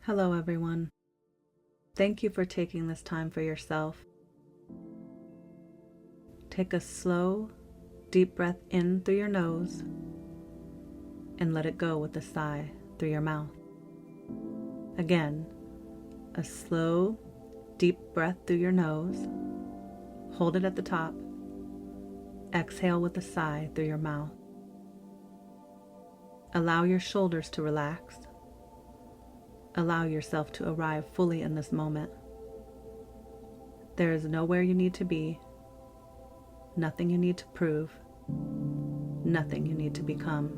Hello, everyone. Thank you for taking this time for yourself. Take a slow, deep breath in through your nose and let it go with a sigh through your mouth. Again, a slow, deep breath through your nose. Hold it at the top. Exhale with a sigh through your mouth. Allow your shoulders to relax. Allow yourself to arrive fully in this moment. There is nowhere you need to be, nothing you need to prove, nothing you need to become.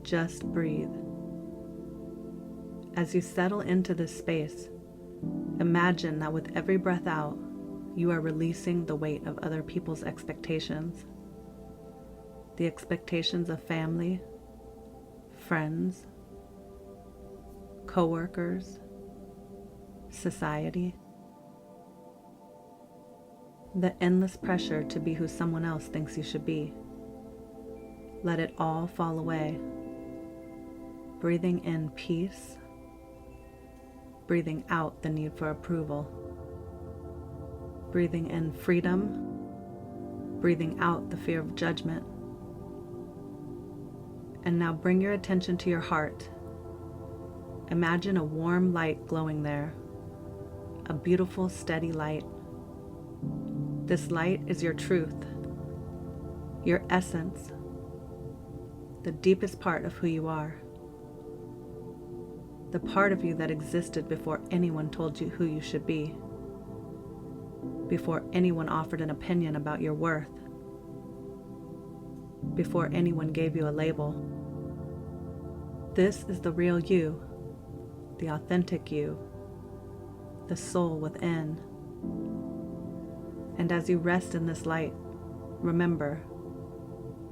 Just breathe. As you settle into this space, imagine that with every breath out, you are releasing the weight of other people's expectations. The expectations of family, friends, coworkers, society. The endless pressure to be who someone else thinks you should be. Let it all fall away. Breathing in peace, breathing out the need for approval. Breathing in freedom, breathing out the fear of judgment. And now bring your attention to your heart. Imagine a warm light glowing there, a beautiful, steady light. This light is your truth, your essence, the deepest part of who you are, the part of you that existed before anyone told you who you should be, before anyone offered an opinion about your worth, before anyone gave you a label. This is the real you, the authentic you, the soul within. And as you rest in this light, remember,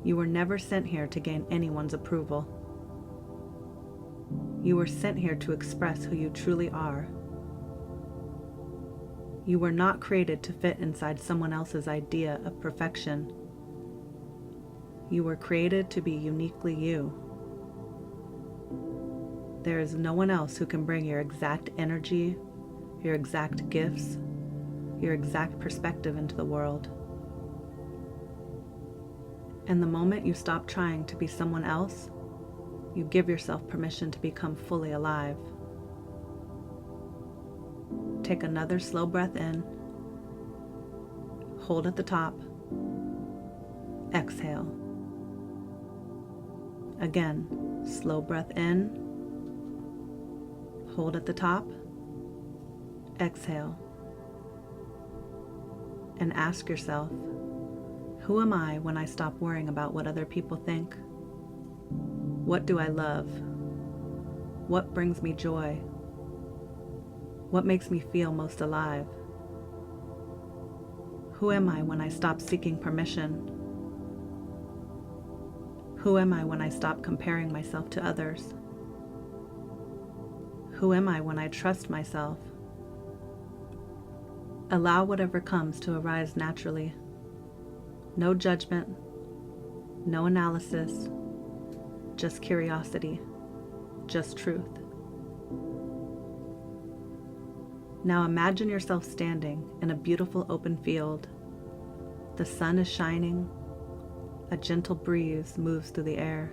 you were never sent here to gain anyone's approval. You were sent here to express who you truly are. You were not created to fit inside someone else's idea of perfection. You were created to be uniquely you. There is no one else who can bring your exact energy, your exact gifts, your exact perspective into the world. And the moment you stop trying to be someone else, you give yourself permission to become fully alive. Take another slow breath in. Hold at the top. Exhale. Again, slow breath in. Hold at the top. Exhale. And ask yourself, who am I when I stop worrying about what other people think? What do I love? What brings me joy? What makes me feel most alive? Who am I when I stop seeking permission? Who am I when I stop comparing myself to others? Who am I when I trust myself? Allow whatever comes to arise naturally. No judgment, no analysis, just curiosity, just truth. Now imagine yourself standing in a beautiful open field. The sun is shining, a gentle breeze moves through the air,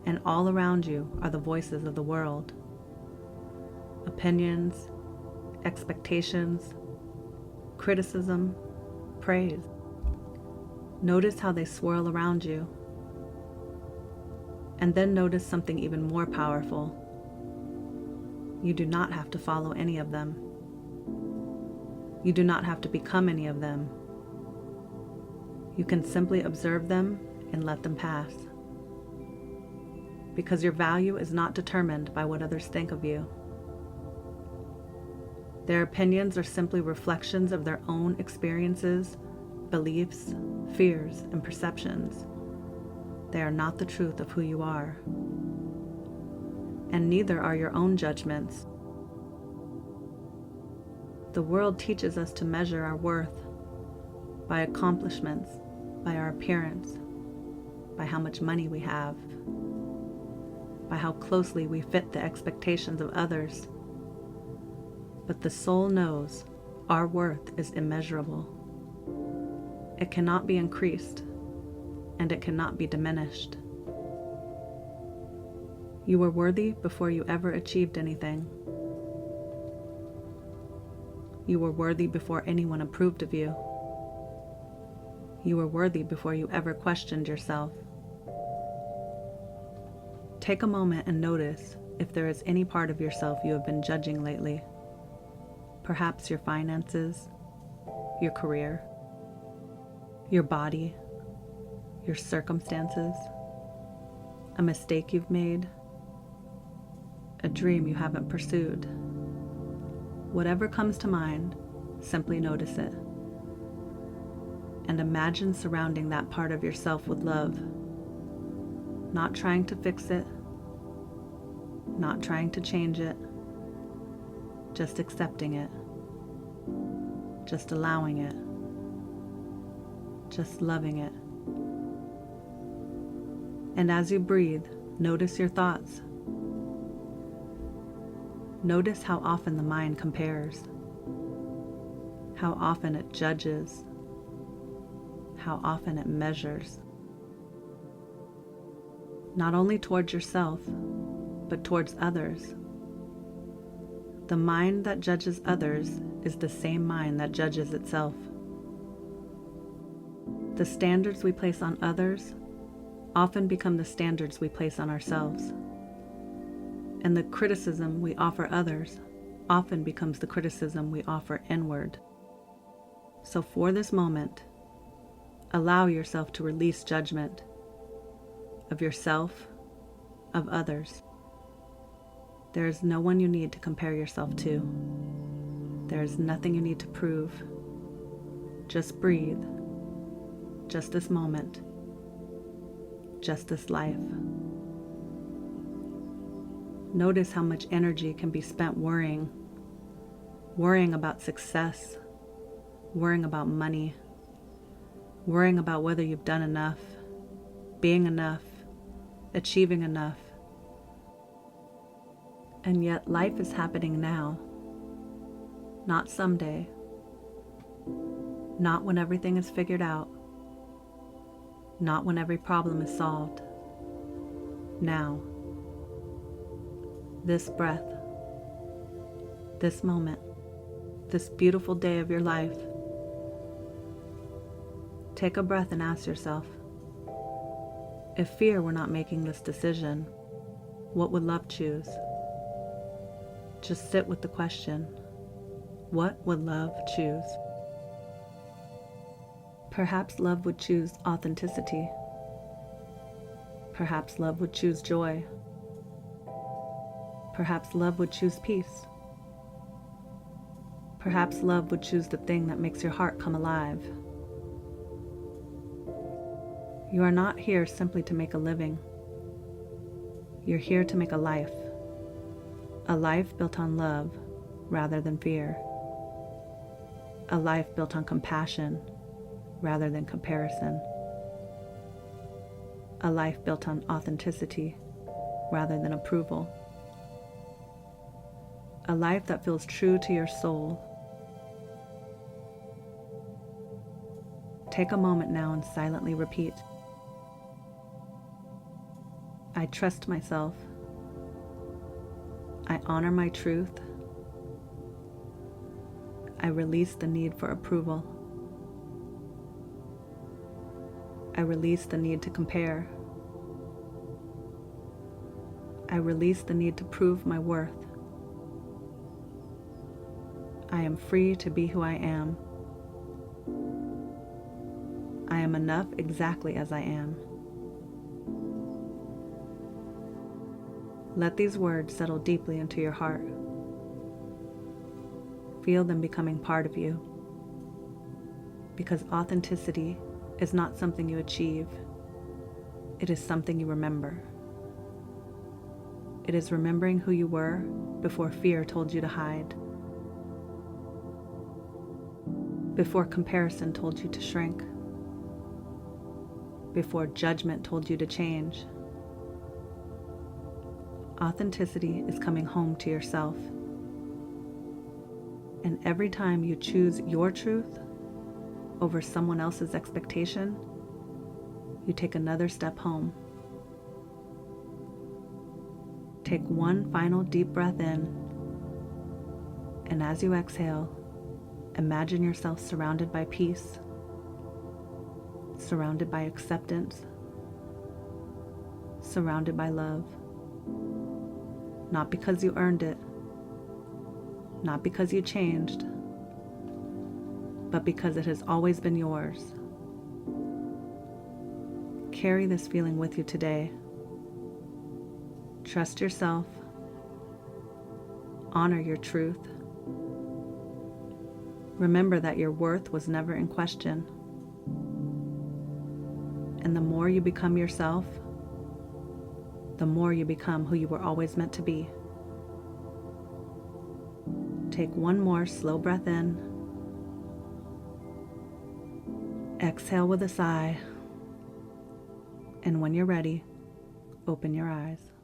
and all around you are the voices of the world. Opinions, expectations, criticism, praise. Notice how they swirl around you. And then notice something even more powerful. You do not have to follow any of them. You do not have to become any of them. You can simply observe them and let them pass. Because your value is not determined by what others think of you. Their opinions are simply reflections of their own experiences, beliefs, fears, and perceptions. They are not the truth of who you are. And neither are your own judgments. The world teaches us to measure our worth by accomplishments, by our appearance, by how much money we have. by how closely we fit the expectations of others. But the soul knows our worth is immeasurable. It cannot be increased, and it cannot be diminished. You were worthy before you ever achieved anything. You were worthy before anyone approved of you. You were worthy before you ever questioned yourself. Take a moment and notice if there is any part of yourself you have been judging lately. Perhaps your finances, your career, your body, your circumstances, a mistake you've made, a dream you haven't pursued. Whatever comes to mind, simply notice it. And imagine surrounding that part of yourself with love. Not trying to fix it, not trying to change it, just accepting it, just allowing it, just loving it. And as you breathe, notice your thoughts. Notice how often the mind compares, how often it judges, how often it measures. Not only towards yourself, but towards others. The mind that judges others is the same mind that judges itself. The standards we place on others often become the standards we place on ourselves. And the criticism we offer others often becomes the criticism we offer inward. So for this moment, allow yourself to release judgment of yourself, of others. There is no one you need to compare yourself to. There is nothing you need to prove. Just breathe. Just this moment. Just this life. Notice how much energy can be spent worrying about success, worrying about money, worrying about whether you've done enough, being enough, achieving enough. And yet life is happening now, not someday, not when everything is figured out, not when every problem is solved. Now, this breath, this moment, this beautiful day of your life. Take a breath and ask yourself, if fear were not making this decision, what would love choose? Just sit with the question, what would love choose? Perhaps love would choose authenticity. Perhaps love would choose joy. Perhaps love would choose peace. Perhaps love would choose the thing that makes your heart come alive. You are not here simply to make a living. You're here to make a life built on love rather than fear, a life built on compassion rather than comparison, a life built on authenticity rather than approval, a life that feels true to your soul. Take a moment now and silently repeat, I trust myself. I honor my truth. I release the need for approval. I release the need to compare. I release the need to prove my worth. I am free to be who I am. I am enough exactly as I am. Let these words settle deeply into your heart. Feel them becoming part of you. Because authenticity is not something you achieve. It is something you remember. It is remembering who you were before fear told you to hide. Before comparison told you to shrink. Before judgment told you to change. Authenticity is coming home to yourself. And every time you choose your truth over someone else's expectation, you take another step home. Take one final deep breath in, and as you exhale, imagine yourself surrounded by peace, surrounded by acceptance, surrounded by love. Not because you earned it, not because you changed, but because it has always been yours. Carry this feeling with you today. Trust yourself. Honor your truth. Remember that your worth was never in question. And the more you become yourself, the more you become who you were always meant to be. Take one more slow breath in. Exhale with a sigh. And when you're ready, open your eyes.